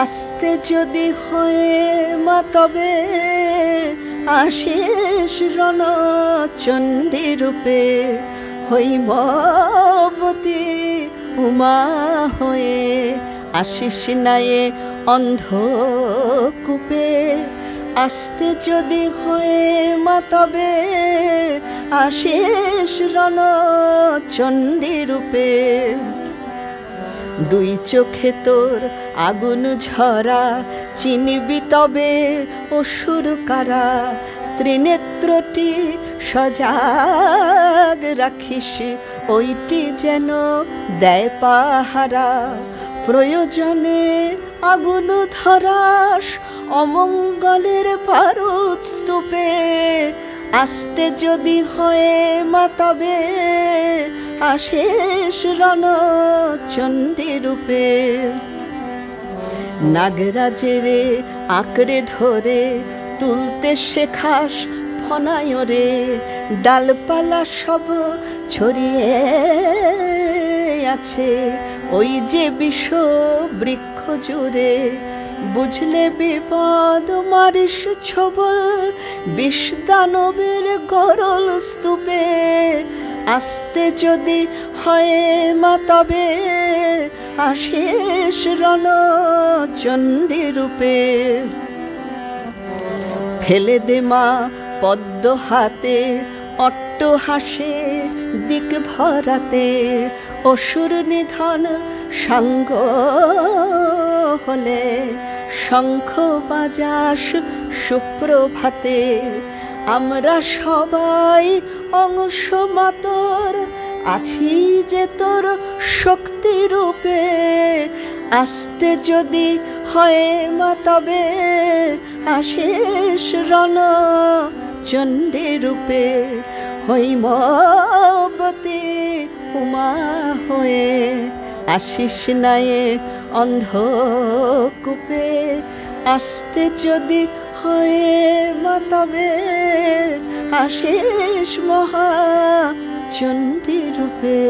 আসতে যদি হয়ে মা তবে আশিস রণচণ্ডী রূপে হৈমবতী উমা হয়ে আশিস নায়ে অন্ধকূপে। আসতে যদি হয়ে মা তবে আশিস রণচণ্ডী রূপে। দুই চোখে তোর আগুন ঝরা চিনিবি তবে অসুর কারা। ত্রিনেত্রটি সজাগ রাখিস ওইটি যেন দেয় পাহারা। প্রয়োজনে আগুন ধরাস অমঙ্গলের ভারত স্তূপে। আসতে যদি হয়ে মা তবে আশিস রণচণ্ডী রূপে। নাগরাজের আঁকড়ে ধরে তুলতে শেখাস ফনায়রে। ডালপালা সব ছড়িয়ে আছে ওই যে বিষ বৃক্ষ জুড়ে। বুঝলে বিপদ মারিস ছবল বিষ দানবের গরল স্তূপে। আসতে যদি হয় মা তবে আশিস রণচণ্ডী রূপে। ফেলে দে মা পদ্ম হাতে অট্ট হাসে দিক ভরাতে। অসুর নিধন সাঙ্গ হলে শঙ্খ বাজাস সুপ্রভাতে। আমরা সবাই অংশ মাতর আছি যে তোর শক্তি রূপে। আসতে যদি হয় মা তবে আশিস রণচণ্ডী রূপে। হৈমবতী উমা হয়ে আশিস নায়ে অন্ধকূপে। আসতে যদি হয়ে মা তবে আশিস মহাচণ্ডী রূপে।